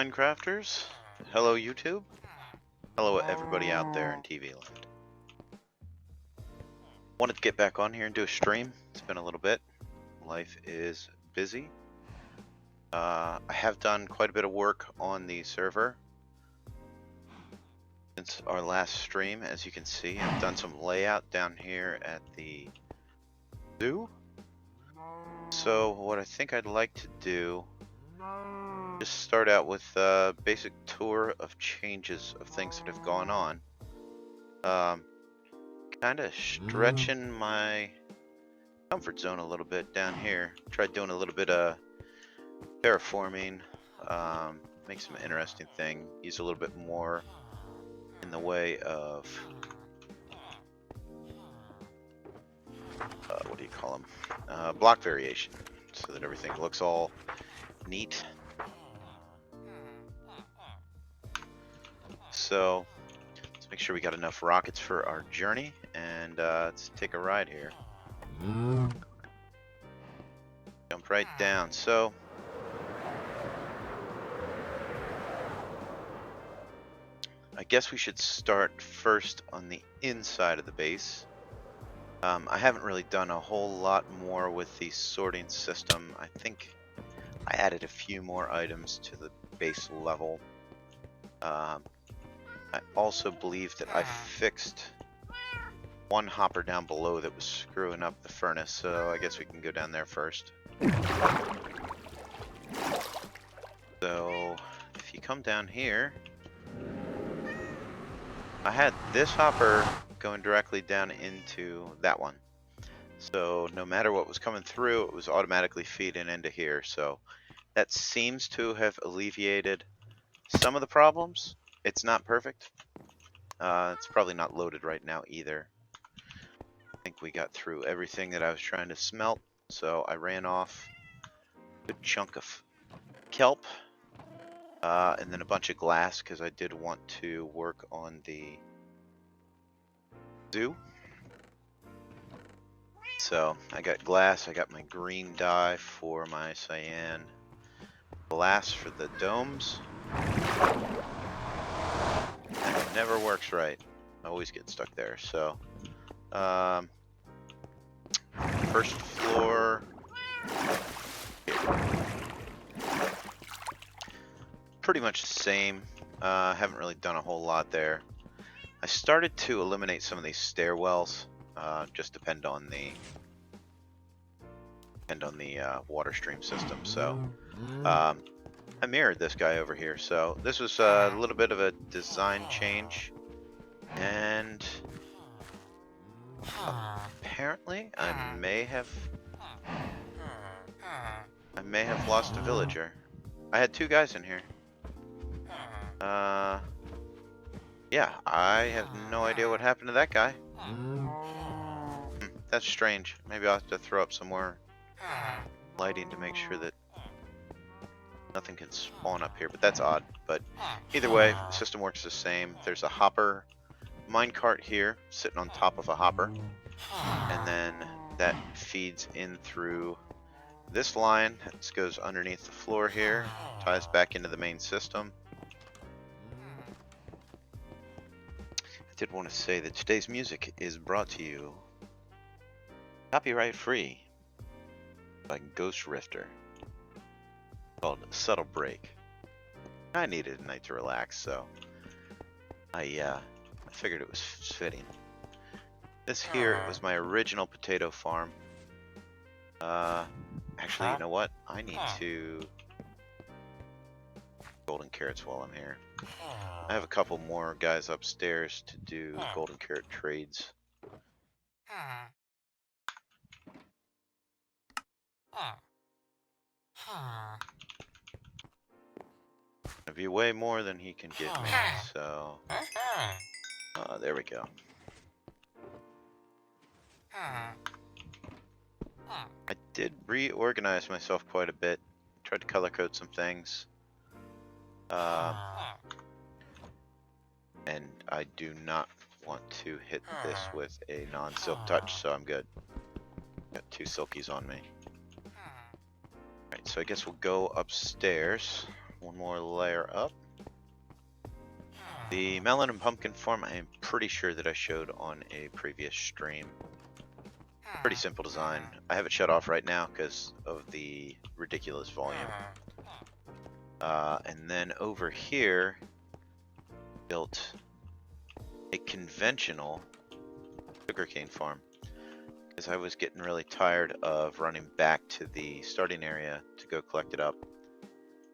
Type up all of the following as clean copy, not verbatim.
Minecrafters. Hello YouTube. Hello everybody out there in TV land. Wanted to get back on here and do a stream. It's been a little bit. Life is busy. I have done quite a bit of work on the server since our last stream. As you can see, I've done some layout down here at the zoo. So what I think I'd like to do, just start out with a basic tour of changes of things that have gone on. Kind of stretching my comfort zone a little bit down here. Tried doing a little bit of terraforming, make some interesting thing. Use a little bit more in the way of what do you call them? Block variation, so that everything looks all neat. So let's make sure we got enough rockets for our journey, and let's take a ride here. Jump right down. So I guess we should start first on the inside of the base. I haven't really done a whole lot more with the sorting system. I think I added a few more items to the base level. I also believe that I fixed one hopper down below that was screwing up the furnace, so I guess we can go down there first. So if you come down here, I had this hopper going directly down into that one. So no matter what was coming through, it was automatically feeding into here. So that seems to have alleviated some of the problems. It's not perfect. It's probably not loaded right now either. I think we got through everything that I was trying to smelt. So I ran off a good chunk of kelp and then a bunch of glass because I did want to work on the zoo. So I got glass, I got my green dye for my cyan, glass for the domes. And it never works right. I always get stuck there. So first floor, pretty much the same. Haven't really done a whole lot there. I started to eliminate some of these stairwells. Just depend on the water stream system. So I mirrored this guy over here. So this was a little bit of a design change, and apparently I may have lost a villager. I had two guys in here. Yeah, I have no idea what happened to that guy. That's strange. Maybe I'll have to throw up some more lighting to make sure that nothing can spawn up here, but that's odd. But either way, the system works the same. There's a hopper minecart here sitting on top of a hopper, and then that feeds in through this line. This goes underneath the floor here, ties back into the main system. I did want to say that today's music is brought to you copyright free by Ghost Rifter, called Subtle Break. I needed a night to relax, so I figured it was fitting. This here was my original potato farm. Actually, you know what? I need to golden carrots while I'm here. I have a couple more guys upstairs to do golden carrot trades. It'd be way more than he can give me, so there we go. I did reorganize myself quite a bit. Tried to color code some things. And I do not want to hit this with a non-silk touch, so I'm good. Got two silkies on me. Alright, so I guess we'll go upstairs. One more layer up. The melon and pumpkin farm, I am pretty sure that I showed on a previous stream. Pretty simple design. I have it shut off right now because of the ridiculous volume. And then over here, built a conventional sugarcane farm because I was getting really tired of running back to the starting area to go collect it up.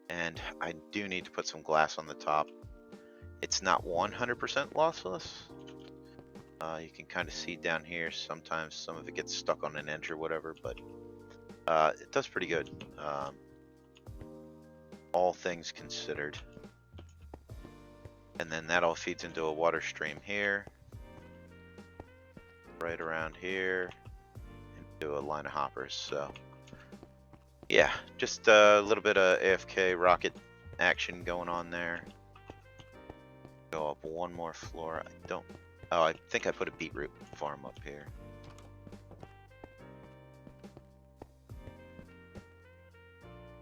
And I do need to put some glass on the top. It's not 100% lossless. You can kind of see down here, sometimes some of it gets stuck on an edge or whatever, but it does pretty good. All things considered. And then that all feeds into a water stream here, right around here, into a line of hoppers. So yeah, just a little bit of AFK rocket action going on there. Go up one more floor. I think I put a beetroot farm up here.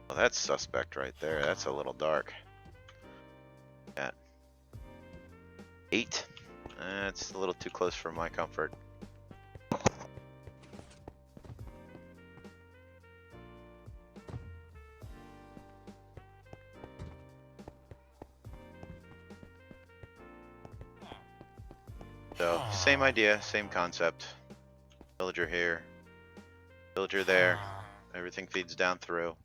Well, that's suspect right there. That's a little dark. At 8. That's a little too close for my comfort. So, same idea, same concept. Villager here, villager there. Everything feeds down through.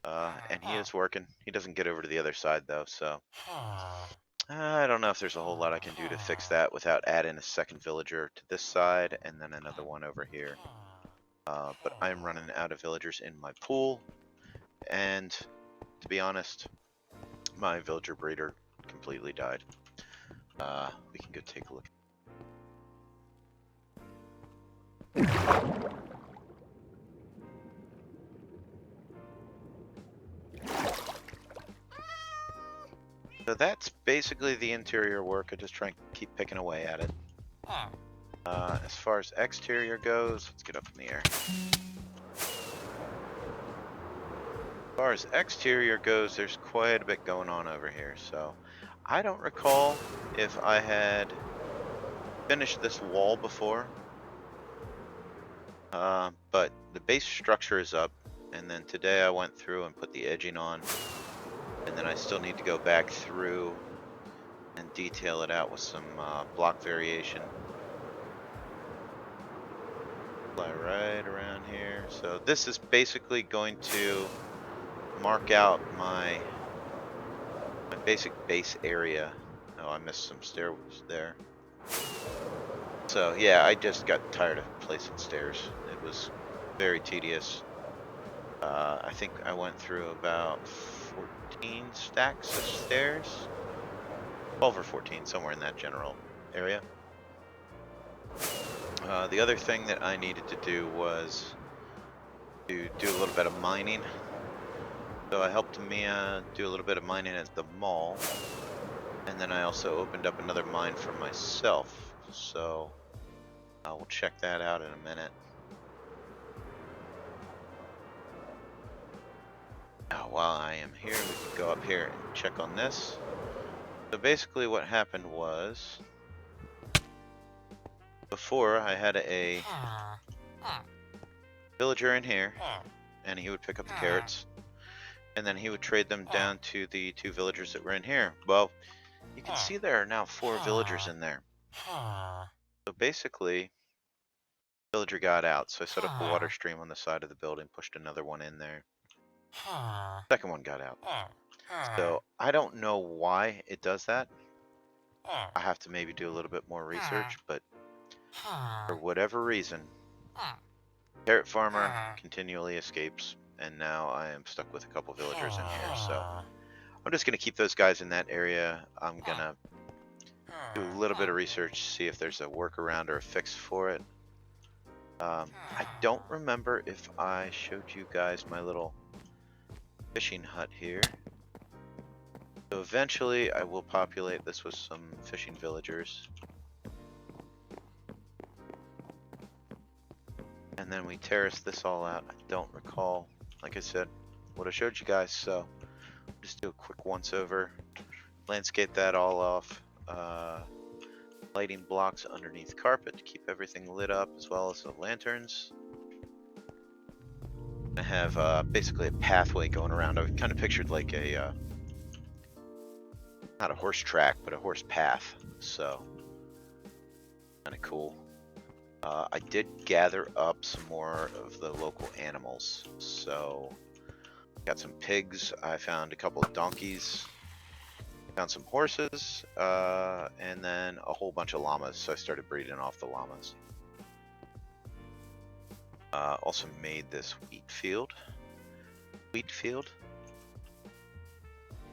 And he is working. He doesn't get over to the other side though, so I don't know if there's a whole lot I can do to fix that without adding a second villager to this side and then another one over here. But I'm running out of villagers in my pool, and to be honest, my villager breeder completely died. We can go take a look. So that's basically the interior work. I just try and keep picking away at it. As far as exterior goes, let's get up in the air. As far as exterior goes, there's quite a bit going on over here. So I don't recall if I had finished this wall before, but the base structure is up, and then today I went through and put the edging on, and then I still need to go back through and detail it out with some block variation. Fly right around here. So this is basically going to mark out my basic base area. Oh, I missed some stairs there. So yeah, I just got tired of placing stairs. It was very tedious. I think I went through about 14 stacks of stairs. 12 or 14, somewhere in that general area. The other thing that I needed to do was to do a little bit of mining. So I helped Mia do a little bit of mining at the mall, and then I also opened up another mine for myself. So we'll check that out in a minute. Now, while I am here, we can go up here and check on this. So basically what happened was, before I had a villager in here, and he would pick up the carrots, and then he would trade them down to the 2 villagers that were in here. Well, you can see there are now 4 villagers in there. So basically, villager got out, so I set up a water stream on the side of the building, pushed another one in there. Second one got out. So I don't know why it does that. I have to maybe do a little bit more research, but for whatever reason, carrot farmer continually escapes, and now I am stuck with a couple villagers in here. So I'm just gonna keep those guys in that area. I'm gonna do a little bit of research, see if there's a workaround or a fix for it. I don't remember if I showed you guys my little fishing hut here. So eventually I will populate this with some fishing villagers. And then we terrace this all out. I don't recall, like I said, what I showed you guys, so Just do a quick once over, landscape that all off. Lighting blocks underneath carpet to keep everything lit up, as well as the lanterns. I have basically a pathway going around. I kind of pictured like a not a horse track, but a horse path. So kind of cool. I did gather up some more of the local animals. So got some pigs. I found a couple of donkeys. Found some horses, and then a whole bunch of llamas. So I started breeding off the llamas. Also made this wheat field.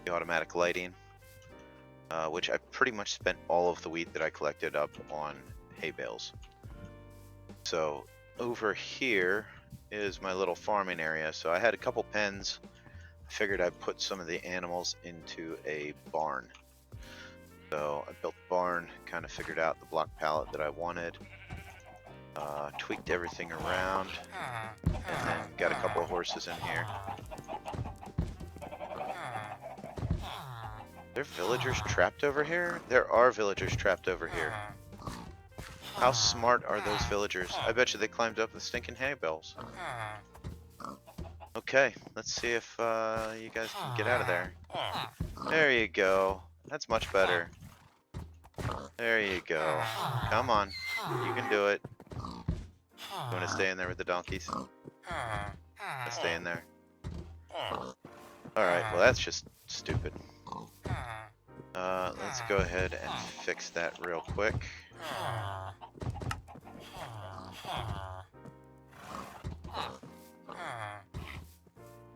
The automatic lighting, which I pretty much spent all of the wheat that I collected up on hay bales. So over here is my little farming area. So I had a couple pens. I figured I'd put some of the animals into a barn. So I built the barn, kind of figured out the block pallet that I wanted, tweaked everything around, and then got a couple of horses in here. Are there villagers trapped over here? There are villagers trapped over here. How smart are those villagers? I bet you they climbed up the stinking hay bales. Okay, let's see if you guys can get out of there. There you go. That's much better. There you go. Come on. You can do it. You want to stay in there with the donkeys? Let's stay in there. Alright, well that's just stupid. Let's go ahead and fix that real quick.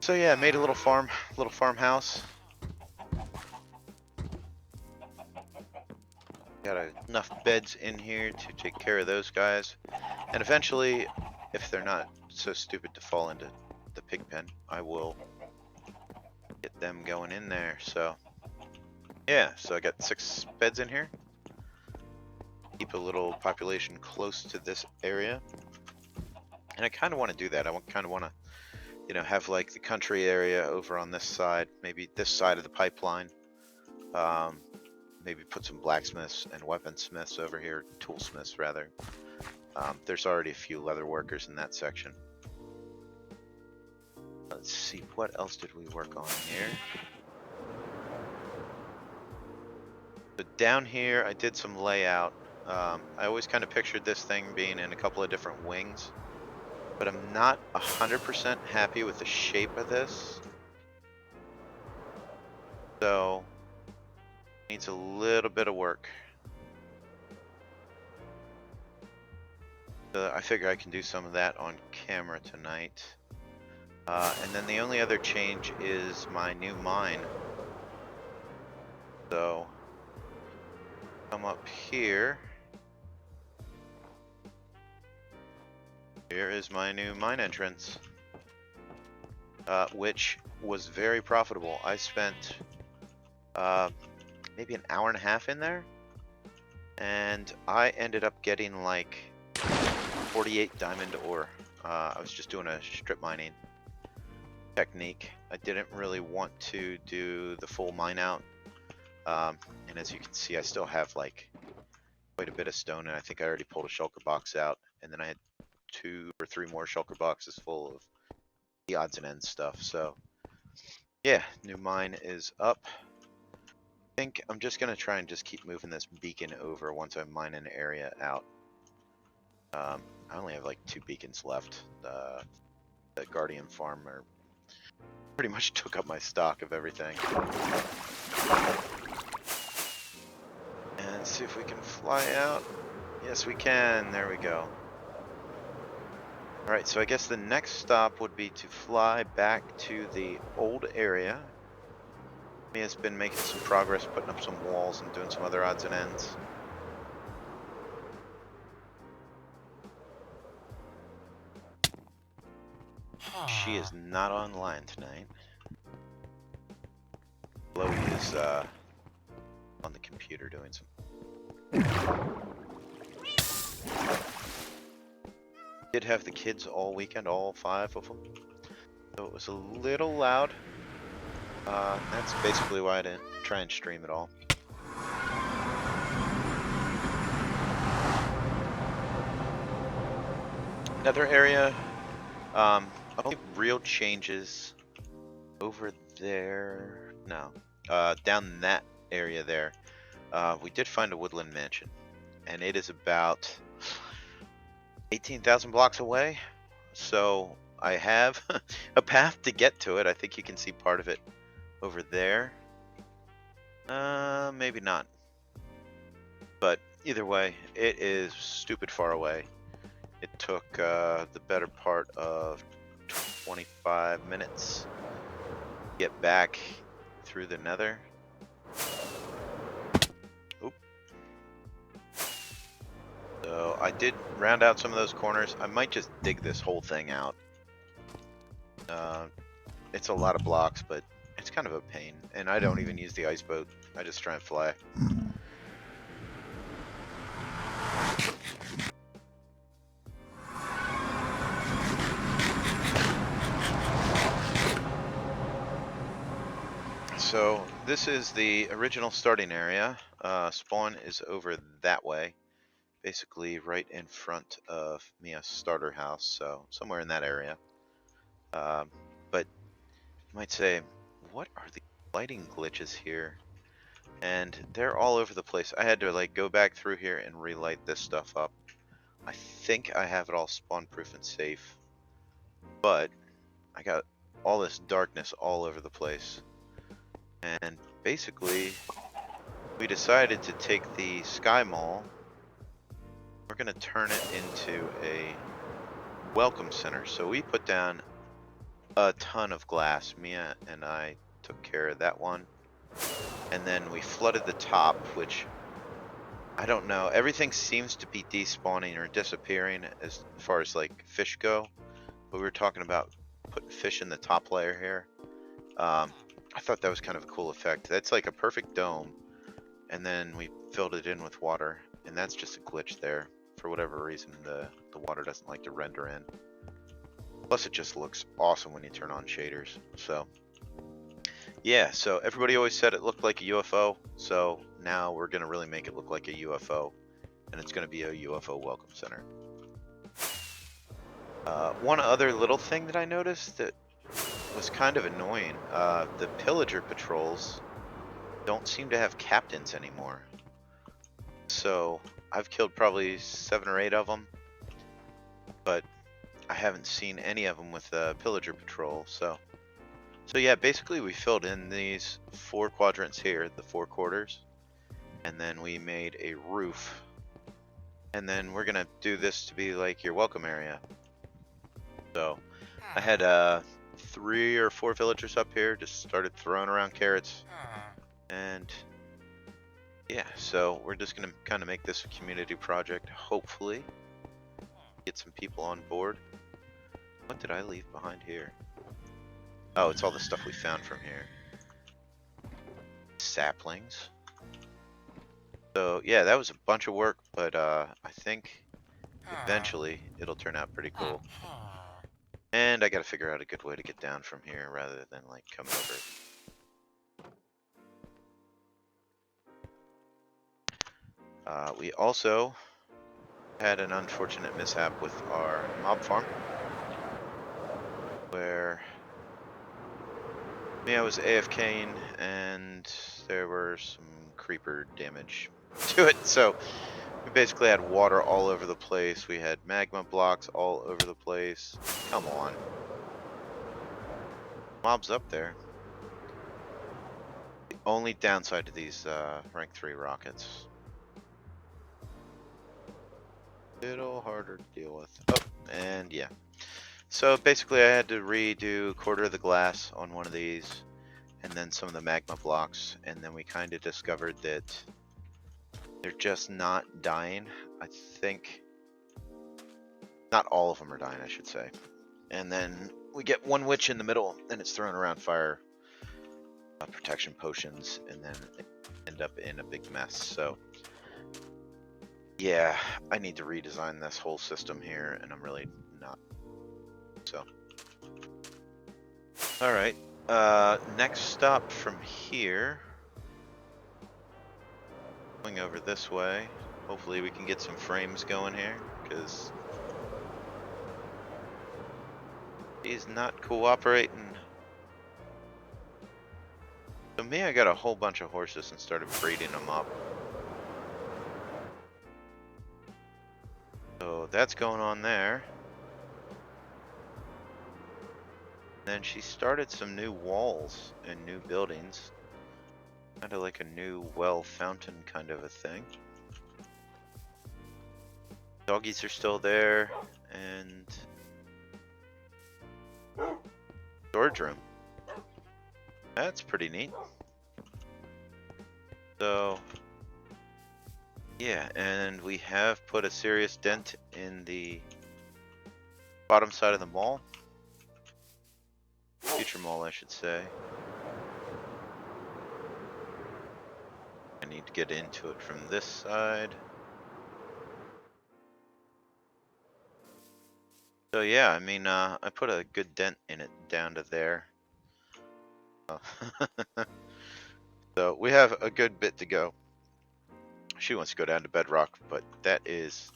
So yeah, I made a little farmhouse. Got enough beds in here to take care of those guys. And eventually, if they're not so stupid to fall into the pig pen, I will get them going in there. So yeah, so I got 6 beds in here. Keep a little population close to this area. And I kind of want to do that. I kind of want to, you know, have like the country area over on this side, maybe this side of the pipeline. Maybe put some blacksmiths and weaponsmiths over here, toolsmiths rather. There's already a few leather workers in that section. Let's see, what else did we work on here? So down here, I did some layout. I always kind of pictured this thing being in a couple of different wings, but I'm not 100% happy with the shape of this. So, needs a little bit of work. So I figure I can do some of that on camera tonight. And then the only other change is my new mine. So, come up here. Here is my new mine entrance, which was very profitable. I spent maybe an hour and a half in there, and I ended up getting like 48 diamond ore. I was just doing a strip mining technique. I didn't really want to do the full mine out, and as you can see, I still have like quite a bit of stone, and I think I already pulled a shulker box out, and then I had 2 or 3 more shulker boxes full of the odds and ends stuff. So yeah, new mine is up. I think I'm just gonna try and just keep moving this beacon over once I mine an area out. I only have like 2 beacons left. The Guardian farmer pretty much took up my stock of everything. And see if we can fly out. Yes, we can. There we go. Alright, so I guess the next stop would be to fly back to the old area. He has been making some progress, putting up some walls and doing some other odds and ends. She is not online tonight. Chloe is on the computer doing some. Did have the kids all weekend, all 5 of them. So it was a little loud. That's basically why I didn't try and stream it all. Another area, only real changes over there. No, down that area there. We did find a woodland mansion, and it is about 18,000 blocks away. So I have a path to get to it. I think you can see part of it over there. Maybe not. But either way, it is stupid far away. It took the better part of 25 minutes to get back through the nether. Oop. So I did round out some of those corners. I might just dig this whole thing out. It's a lot of blocks, but it's kind of a pain. And I don't even use the ice boat. I just try and fly. So this is the original starting area. Spawn is over that way, basically right in front of Mia's starter house, so somewhere in that area. But you might say, what are the lighting glitches here? And they're all over the place. I had to like go back through here and relight this stuff up. I think I have it all spawn proof and safe, but I got all this darkness all over the place. And basically, we decided to take the Sky Mall. We're going to turn it into a welcome center. So we put down a ton of glass. Mia and I took care of that one. And then we flooded the top, which I don't know. Everything seems to be despawning or disappearing as far as like fish go. But we were talking about putting fish in the top layer here. I thought that was kind of a cool effect. That's like a perfect dome. And then we filled it in with water. And that's just a glitch there. For whatever reason, the water doesn't like to render in. Plus, it just looks awesome when you turn on shaders. So, yeah. So everybody always said it looked like a UFO. So now we're gonna really make it look like a UFO, and it's gonna be a UFO welcome center. One other little thing that I noticed that was kind of annoying. The pillager patrols don't seem to have captains anymore. So I've killed probably 7 or 8 of them, but I haven't seen any of them with the pillager patrol. So yeah, basically we filled in these 4 quadrants here, the 4 quarters, and then we made a roof. And then we're gonna do this to be like your welcome area. So I had 3 or 4 villagers up here, just started throwing around carrots. And yeah, so we're just gonna kind of make this a community project, hopefully get some people on board. What did I leave behind here? Oh, it's all the stuff we found from here. Saplings. So yeah, that was a bunch of work, but I think eventually it'll turn out pretty cool. And I gotta figure out a good way to get down from here rather than like coming over. We also had an unfortunate mishap with our mob farm, where I was AFKing and there were some creeper damage to it. So we basically had water all over the place. We had magma blocks all over the place. Come on. Mobs up there. The only downside to these rank 3 rockets. Little harder to deal with. Oh, and yeah. So basically I had to redo 1/4 of the glass on one of these, and then some of the magma blocks, and then we kind of discovered that they're just not dying. I think not all of them are dying, I should say. And then we get one witch in the middle, and it's throwing around fire protection potions, and then end up in a big mess. So yeah, I need to redesign this whole system here, and I'm really not. So, all right. Next stop from here, going over this way. Hopefully we can get some frames going here, because he's not cooperating. So me, I got a whole bunch of horses and started breeding them up. So that's going on there. Then she started some new walls and new buildings. Kind of like a new well fountain kind of a thing. Doggies are still there, and storage room. That's pretty neat. So yeah, and we have put a serious dent in the bottom side of the mall. Future mall, I should say. I need to get into it from this side. So yeah, I mean, I put a good dent in it down to there. So we have a good bit to go. She wants to go down to bedrock, but that is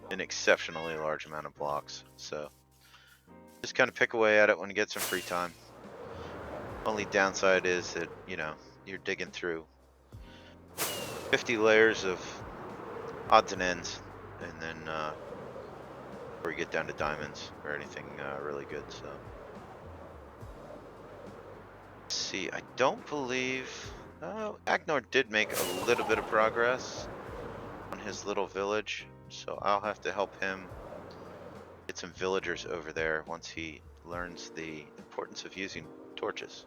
an exceptionally large amount of blocks. So just kind of pick away at it when you get some free time. Only downside is that, you know, you're digging through 50 layers of odds and ends, and then before you get down to diamonds or anything really good. So let's see, I don't believe Agnor did make a little bit of progress on his little village, so I'll have to help him get some villagers over there once he learns the importance of using torches.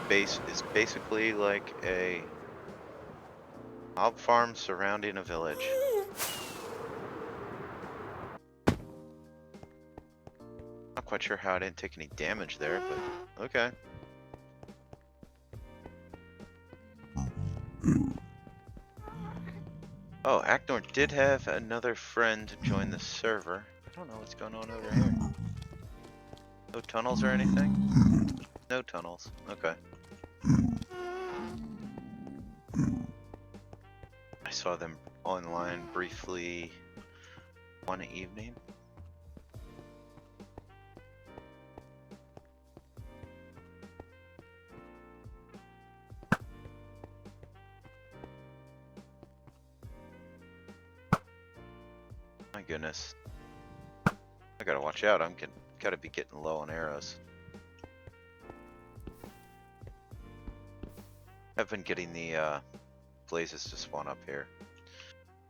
This is basically like a mob farm surrounding a village. Not quite sure how I didn't take any damage there, but okay. Oh, Agnor did have another friend join the server. I don't know what's going on over here. No tunnels or anything? No tunnels. Okay. I saw them online briefly one evening. My goodness. I gotta watch out. Gotta be getting low on arrows. I've been getting the blazes to spawn up here,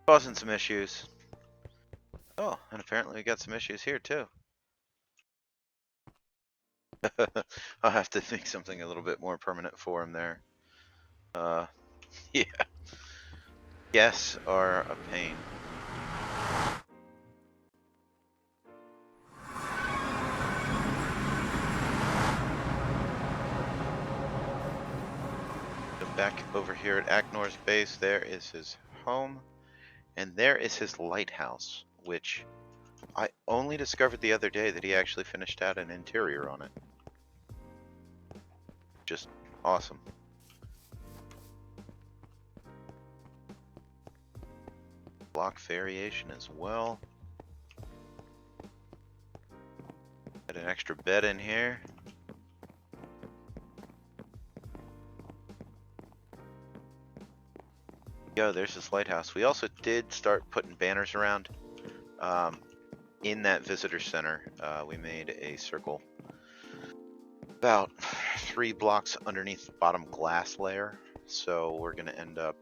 causing some issues. Oh, and apparently we got some issues here too. I'll have to think something a little bit more permanent for him there. Yeah. Guests are a pain. So back over here at Agnor's base, there is his home, and there is his lighthouse, which I only discovered the other day that he actually finished out an interior on it. Just awesome. Block variation as well. Got an extra bed in here. Yo, there's this lighthouse. We also did start putting banners around. In that visitor center, we made a circle about 3 blocks underneath the bottom glass layer. So we're gonna end up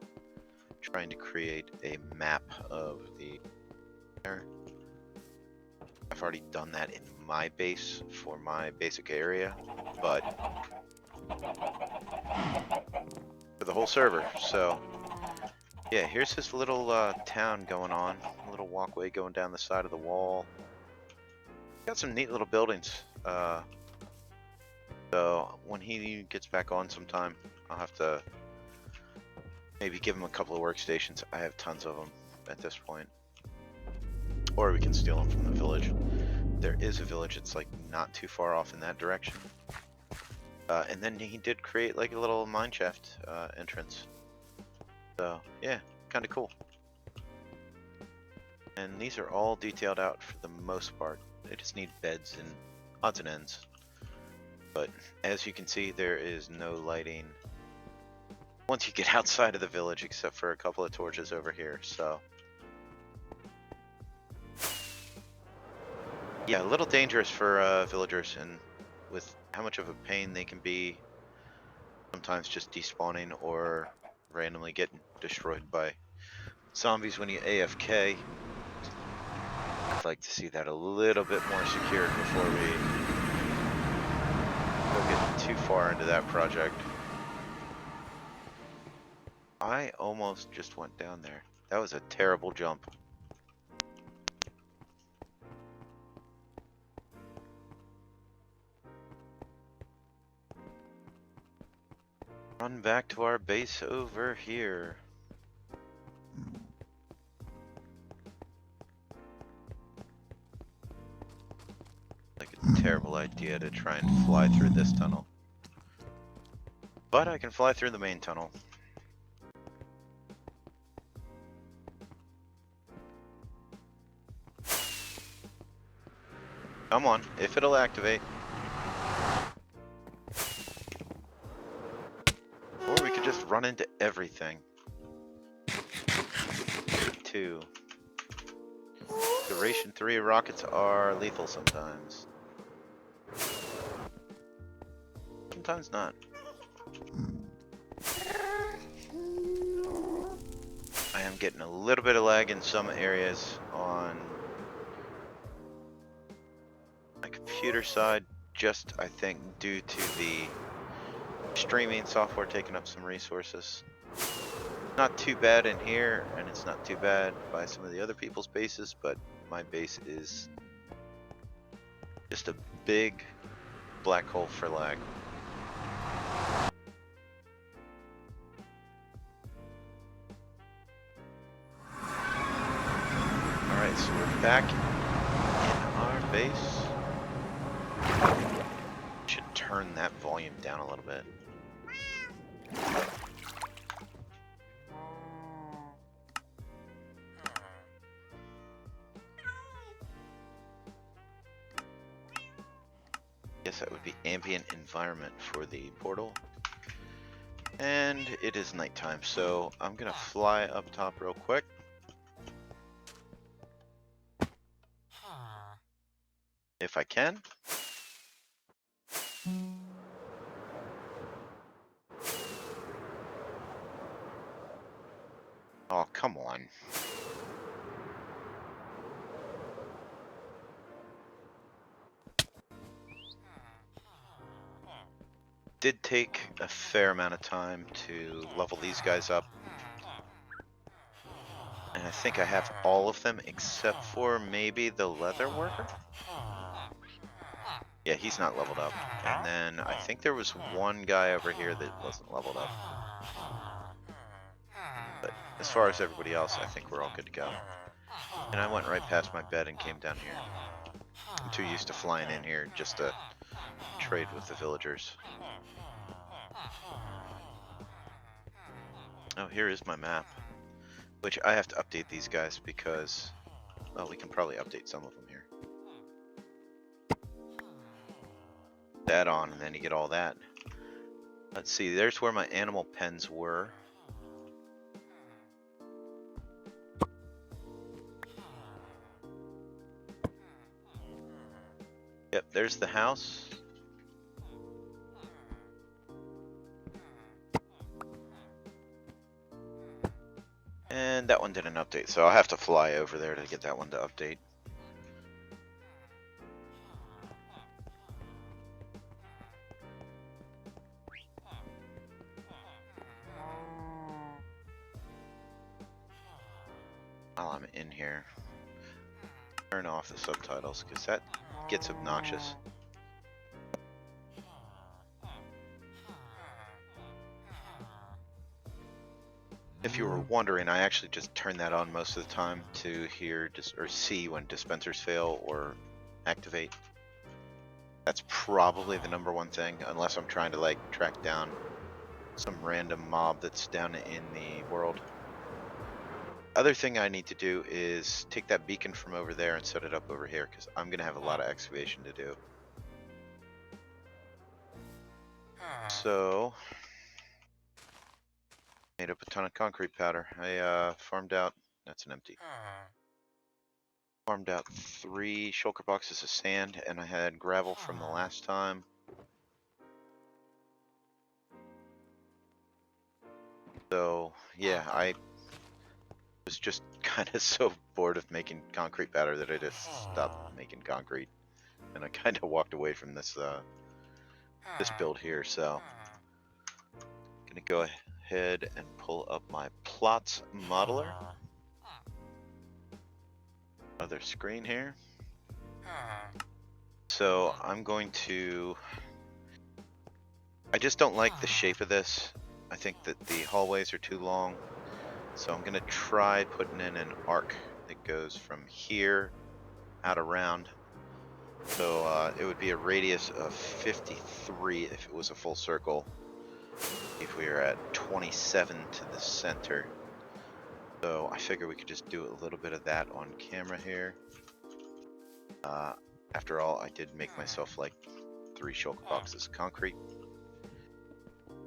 trying to create a map of the there. I've already done that in my base for my basic area, but for the whole server. So yeah, here's his little town going on. A little walkway going down the side of the wall. Got some neat little buildings. So when he gets back on sometime, I'll have to Maybe give them a couple of workstations. I have tons of them at this point. Or we can steal them from the village. There is a village that's like not too far off in that direction. And then he did create like a little mineshaft entrance. So yeah, kind of cool. And these are all detailed out for the most part. They just need beds and odds and ends. But as you can see, there is no lighting once you get outside of the village, except for a couple of torches over here. So yeah, a little dangerous for villagers, and with how much of a pain they can be, sometimes just despawning or randomly getting destroyed by zombies when you AFK. I'd like to see that a little bit more secured before we go get too far into that project. I almost just went down there. That was a terrible jump. Run back to our base over here. Like a terrible idea to try and fly through this tunnel. But I can fly through the main tunnel. Come on, if it'll activate. Or we could just run into everything. 2. Duration 3 rockets are lethal sometimes. Sometimes not. I am getting a little bit of lag in some areas on my computer side, just I think due to the streaming software taking up some resources. Not too bad in here, and it's not too bad by some of the other people's bases, but my base is just a big black hole for lag. Alright, so we're back in our base. Should turn that volume down a little bit. Guess that would be ambient environment for the portal. And it is nighttime, so I'm gonna fly up top real quick. If I can. Oh, come on. Did take a fair amount of time to level these guys up. And I think I have all of them except for maybe the leather worker. Yeah, he's not leveled up. And then I think there was one guy over here that wasn't leveled up. But as far as everybody else, I think we're all good to go. And I went right past my bed and came down here. I'm too used to flying in here just to trade with the villagers. Oh, here is my map. Which I have to update these guys because, well, we can probably update some of them here. That on, and then you get all that. Let's see, there's where my animal pens were. Yep, there's the house. And that one didn't update, so I'll have to fly over there to get that one to update. While I'm in here, turn off the subtitles because that gets obnoxious. If you were wondering, I actually just turn that on most of the time to hear or see when dispensers fail or activate. That's probably the #1 thing, unless I'm trying to like track down some random mob that's down in the world. Other thing I need to do is take that beacon from over there and set it up over here, because I'm gonna have a lot of excavation to do. So made up a ton of concrete powder. I farmed out, that's an empty. Farmed out 3 shulker boxes of sand, and I had gravel from the last time. So yeah, I was just kind of so bored of making concrete powder that I just stopped making concrete, and I kind of walked away from this this build here. So gonna go ahead and pull up my plots modeler. Other screen here. So I'm going to, I just don't like the shape of this. I think that the hallways are too long. So I'm gonna try putting in an arc that goes from here out around. So it would be a radius of 53 if it was a full circle. If we are at 27 to the center. So I figure we could just do a little bit of that on camera here. After all, I did make myself like 3 shulker boxes of concrete.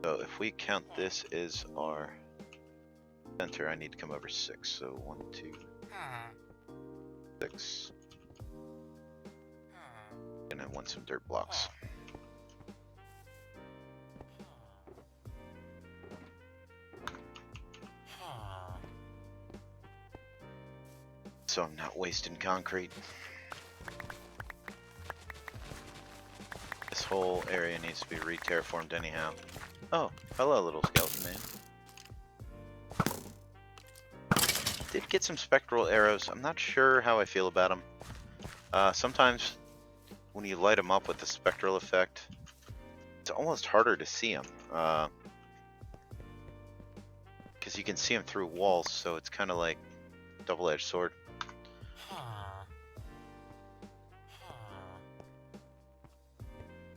So if we count this as our center, I need to come over 6. So 1, 2, 6. And I want some dirt blocks. So I'm not wasting concrete. This whole area needs to be re-terraformed anyhow. Oh, hello little skeleton man. Did get some spectral arrows. I'm not sure how I feel about them. Sometimes when you light them up with the spectral effect, it's almost harder to see them. Because you can see them through walls, so it's kind of like a double-edged sword.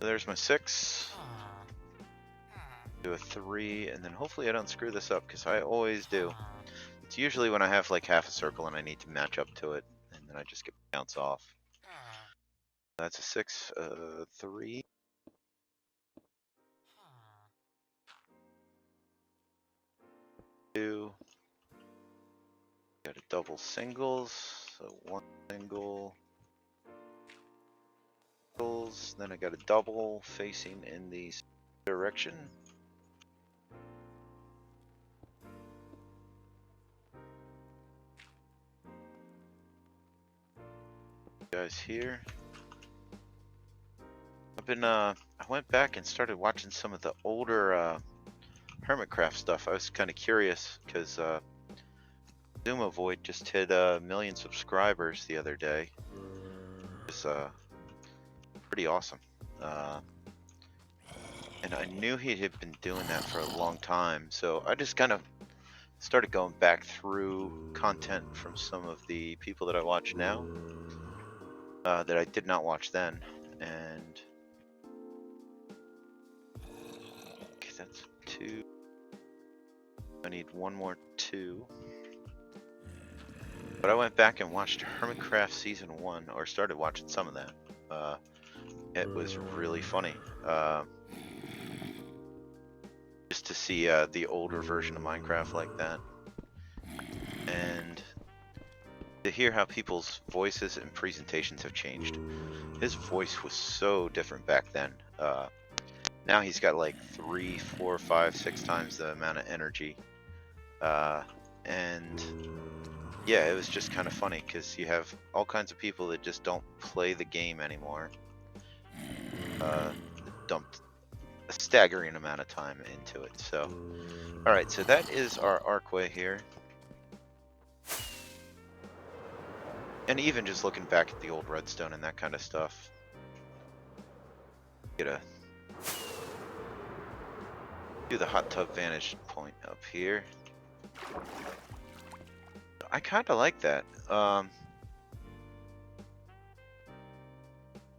So there's my 6. Do a 3, and then hopefully I don't screw this up, because I always do. It's usually when I have like half a circle and I need to match up to it, and then I just get counts off. That's a 6, 3. Two. Got a double singles, so 1 single. Then I got a double facing in the direction. Guys here. I went back and started watching some of the older Hermitcraft stuff. I was kind of curious because Zoomovoid just hit 1 million subscribers the other day. It's pretty awesome. And I knew he had been doing that for a long time, so I just kind of started going back through content from some of the people that I watch now that I did not watch then. And okay, that's 2. I need 1 more 2. But I went back and watched Hermitcraft Season 1, or started watching some of that. It was really funny. Just to see the older version of Minecraft like that. And to hear how people's voices and presentations have changed. His voice was so different back then. Now he's got like 3, 4, 5, 6 times the amount of energy. And yeah, it was just kind of funny because you have all kinds of people that just don't play the game anymore. Dumped a staggering amount of time into it. So, alright, so that is our archway here. And even just looking back at the old redstone and that kind of stuff. Do the hot tub vantage point up here. I kind of like that. I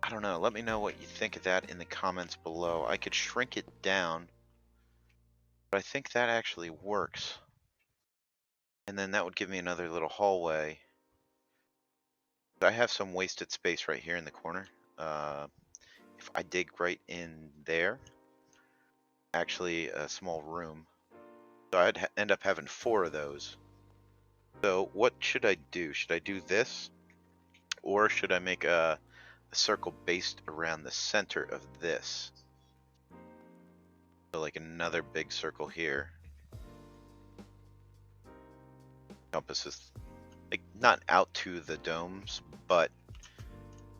don't know. Let me know what you think of that in the comments below. I could shrink it down, but I think that actually works. And then that would give me another little hallway. I have some wasted space right here in the corner. If I dig right in there, actually a small room. So I'd end up having 4 of those. So what should I do? Should I do this? Or should I make a circle based around the center of this? So like another big circle here. Compasses, like not out to the domes, but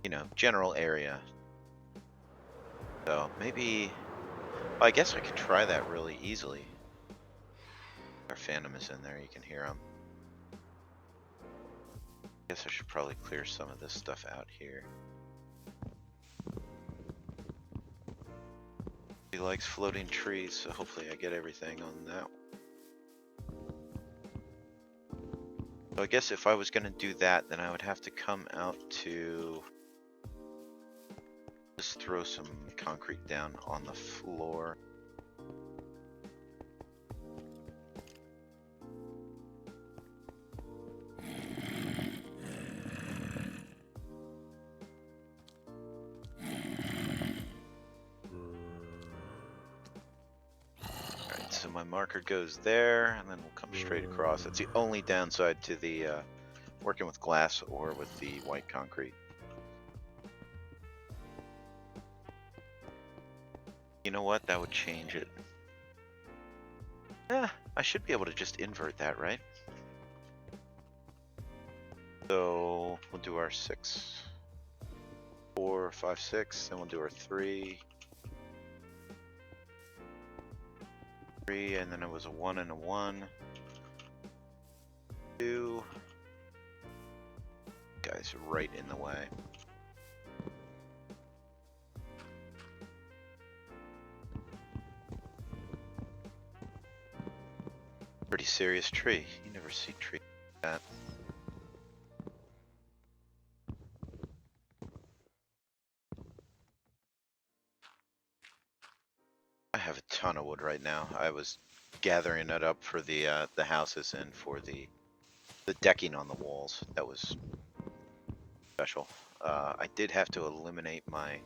you know, general area. So maybe, well, I guess I could try that really easily. Our Phantom is in there, you can hear him. I guess I should probably clear some of this stuff out here. He likes floating trees, so hopefully I get everything on that. So I guess if I was going to do that, then I would have to come out to just throw some concrete down on the floor. Alright, so my marker goes there, and then we'll come straight across. That's the only downside to the working with glass or with the white concrete. You know what? That would change it. Yeah, I should be able to just invert that, right? So we'll do our 6, 4, 5, 6, then we'll do our 3, 3, and then it was a 1 and a 1, 2. Guys, right in the way. Pretty serious tree. You never see tree like that. I have a ton of wood right now. I was gathering it up for the houses and for the decking on the walls. That was special. I did have to eliminate my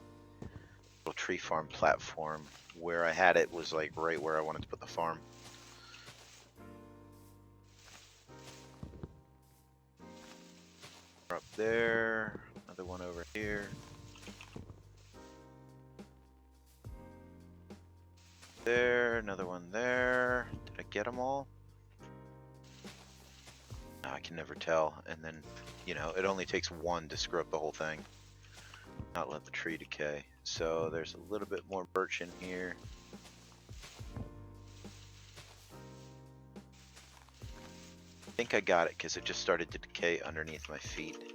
little tree farm platform. Where I had it was like right where I wanted to put the farm. Up there, another one over here. There, another one there. Did I get them all? No, I can never tell. And then, you know, it only takes one to screw up the whole thing. Not let the tree decay. So there's a little bit more birch in here. I think I got it because it just started to decay underneath my feet.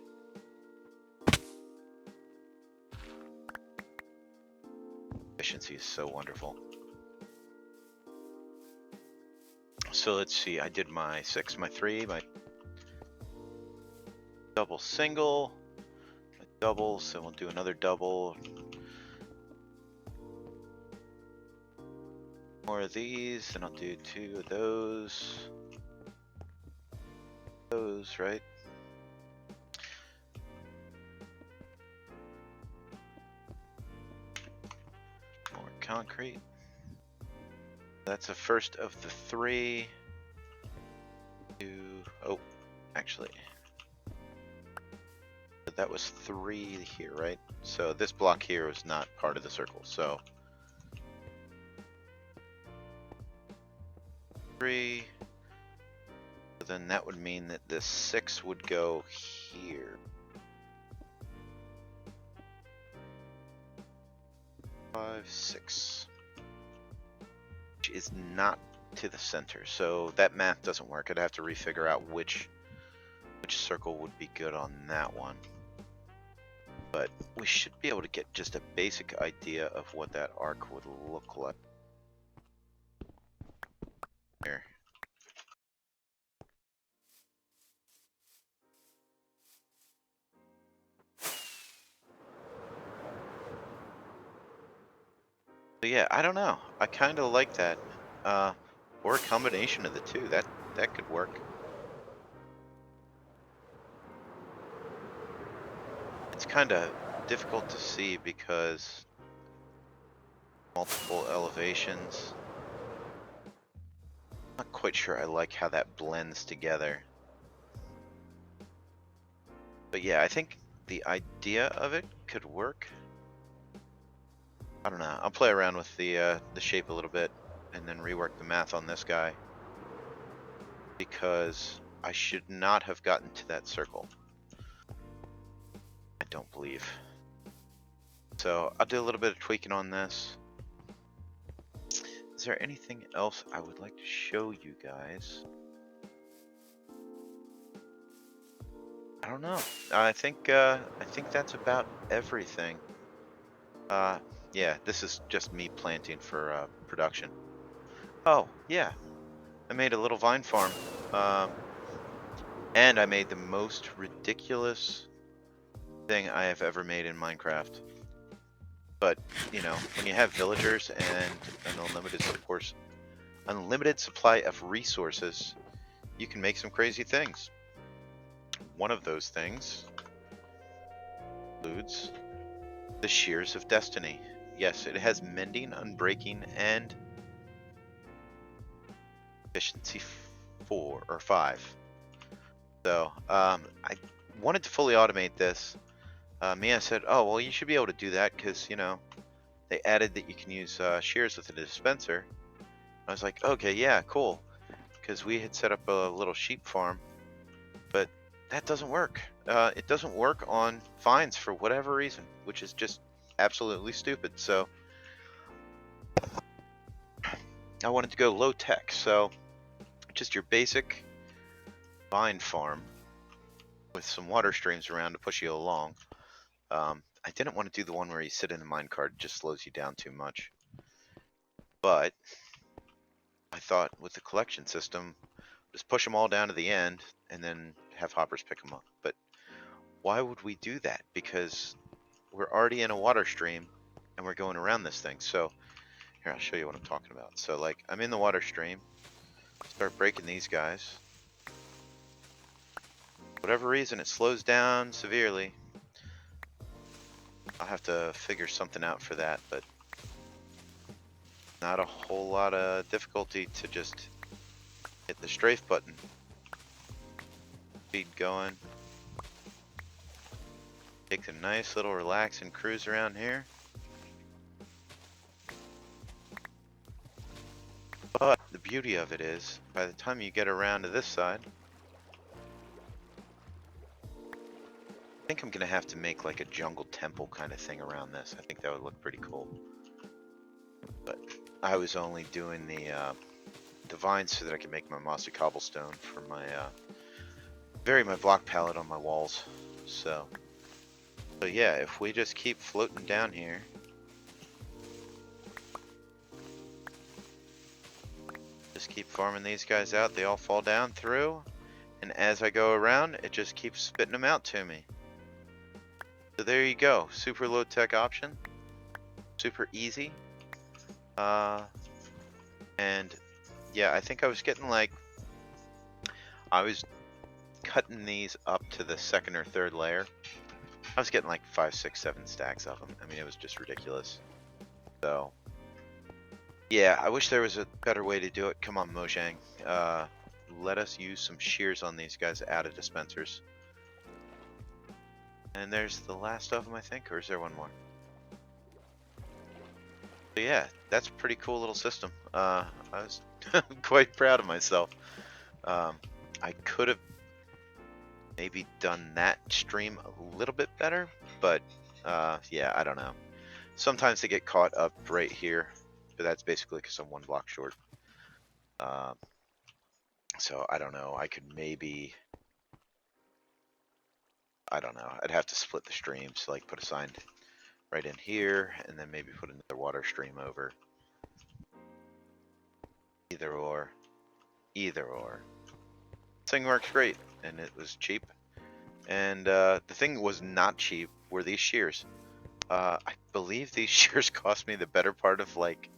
Efficiency is so wonderful. So let's see, I did my 6, my 3, my double single, my double, so we'll do another double. More of these, and I'll do 2 of those. Those, right? More concrete. That's the first of the 3. 2. Oh, actually, that was 3 here, right? So this block here was not part of the circle. So 3. So then that would mean that this 6 would go here. 5, 6. Which is not to the center. So that math doesn't work. I'd have to refigure out which circle would be good on that one. But we should be able to get just a basic idea of what that arc would look like. Here. yeah, I don't know. I kind of like that. Or a combination of the two. That could work. It's kind of difficult to see because multiple elevations. Not quite sure I like how that blends together. But yeah, I think the idea of it could work. I don't know. I'll play around with the shape a little bit and then rework the math on this guy, because I should not have gotten to that circle. I don't believe. So I'll do a little bit of tweaking on this. Is there anything else I would like to show you guys? I don't know. I think that's about everything. Yeah, this is just me planting for production. Oh yeah, I made a little vine farm, and I made the most ridiculous thing I have ever made in Minecraft. But you know, when you have villagers and an unlimited supply of resources, you can make some crazy things. One of those things includes the Shears of Destiny. Yes, it has mending, unbreaking, and efficiency 4 or 5. So I wanted to fully automate this. Mia said, "Oh well, you should be able to do that because you know they added that you can use shears with a dispenser." I was like, "Okay, yeah, cool," because we had set up a little sheep farm, but that doesn't work. It doesn't work on vines for whatever reason, which is just absolutely stupid. So I wanted to go low tech, so just your basic vine farm with some water streams around to push you along. I didn't want to do the one where you sit in a minecart; it just slows you down too much. But I thought with the collection system, just push them all down to the end and then have hoppers pick them up. But why would we do that? Because we're already in a water stream and we're going around this thing. So here, I'll show you what I'm talking about. So like I'm in the water stream, start breaking these guys. Whatever reason, it slows down severely. I'll have to figure something out for that, but not a whole lot of difficulty to just hit the strafe button. Speed going. Take a nice little relaxing cruise around here. But the beauty of it is, by the time you get around to this side, I think I'm gonna have to make like a jungle temple kind of thing around this. I think that would look pretty cool. But I was only doing the vines so that I could make my mossy cobblestone for my vary my block palette on my walls. So yeah, if we just keep floating down here, just keep farming these guys out, they all fall down through, and as I go around, it just keeps spitting them out to me. So there you go, super low tech option, super easy. And yeah, I think I was getting like, I was cutting these up to the second or third layer. I was getting like 5, 6, 7 stacks of them. I mean, it was just ridiculous. So yeah, I wish there was a better way to do it. Come on, Mojang. Let us use some shears on these guys out of dispensers. And there's the last of them, I think, or is there one more? So yeah, that's a pretty cool little system. I was quite proud of myself. I could have maybe done that stream a little bit better, but yeah, I don't know. Sometimes they get caught up right here, but that's basically because I'm one block short. So I don't know. I could maybe, I don't know. I'd have to split the streams, like put a sign right in here, and then maybe put another water stream over. Either or. Either or. This thing works great, and it was cheap. And the thing was not cheap were these shears. I believe these shares cost me the better part of like,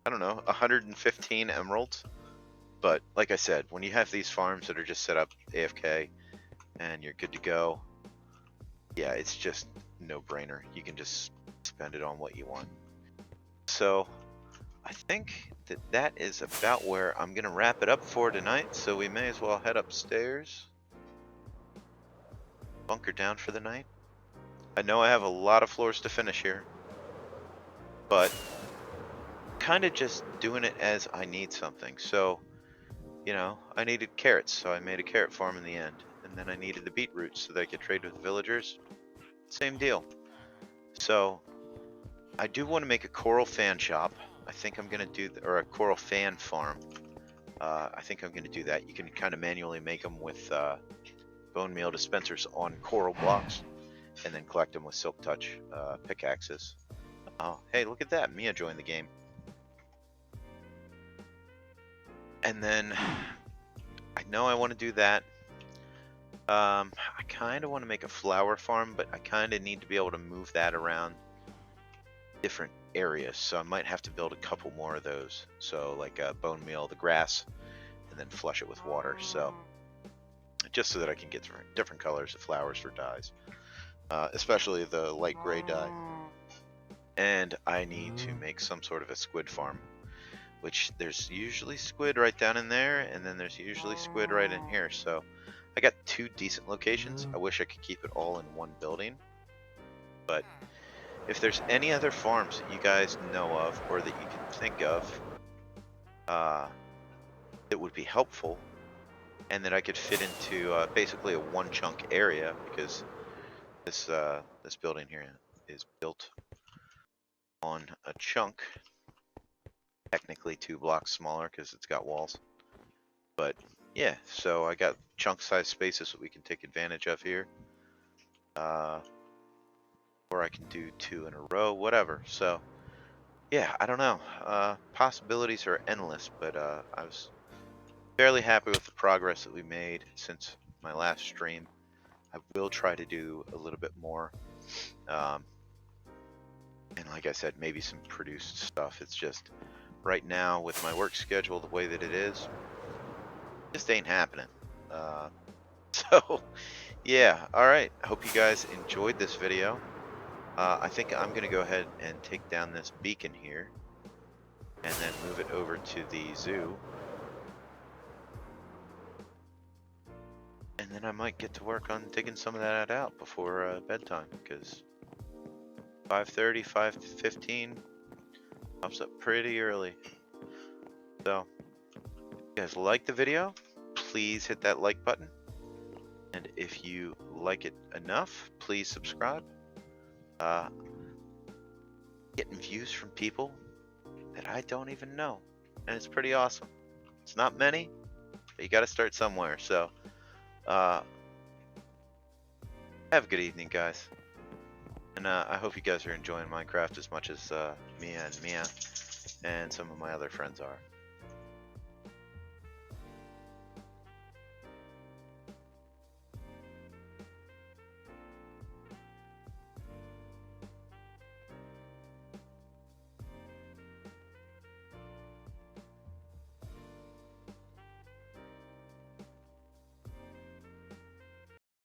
I don't know, 115 emeralds. But like I said, when you have these farms that are just set up AFK and you're good to go, yeah, it's just no brainer. You can just spend it on what you want. So I think that that is about where I'm gonna wrap it up for tonight. So we may as well head upstairs, bunker down for the night. I know I have a lot of floors to finish here, but kind of just doing it as I need something. So, you know, I needed carrots, so I made a carrot farm in the end. And then I needed the beetroots so that I could trade with villagers. Same deal. So I do want to make a coral fan shop. I think I'm gonna do, or a coral fan farm. I think I'm gonna do that. You can kind of manually make them with bone meal dispensers on coral blocks, and then collect them with silk touch pickaxes. Oh, hey, look at that! Mia joined the game. And then I know I want to do that. I kind of want to make a flower farm, but I kind of need to be able to move that around different areas, so I might have to build a couple more of those. So like bone meal the grass, and then flush it with water. So just so that I can get different colors of flowers for dyes, especially the light gray dye. And I need to make some sort of a squid farm, which there's usually squid right down in there, and then there's usually squid right in here. So I got 2 decent locations. I wish I could keep it all in one building, but if there's any other farms that you guys know of or that you can think of that would be helpful and that I could fit into basically a one chunk area, because this this building here is built on a chunk, technically 2 blocks smaller because it's got walls. But yeah, so I got chunk size spaces that we can take advantage of here. Or I can do 2 in a row, whatever. So yeah, I don't know. Possibilities are endless, but I was fairly happy with the progress that we made since my last stream. I will try to do a little bit more. And like I said, maybe some produced stuff. It's just right now with my work schedule the way that it is, just ain't happening. So yeah, alright. I hope you guys enjoyed this video. I think I'm going to go ahead and take down this beacon here and then move it over to the zoo. And then I might get to work on digging some of that out before bedtime, because 5:30, 5:15 pops up pretty early. So, if you guys like the video, please hit that like button. And if you like it enough, please subscribe. Getting views from people that I don't even know, and it's pretty awesome. It's not many, but you got to start somewhere. So have a good evening, guys, and I hope you guys are enjoying Minecraft as much as Mia and some of my other friends are.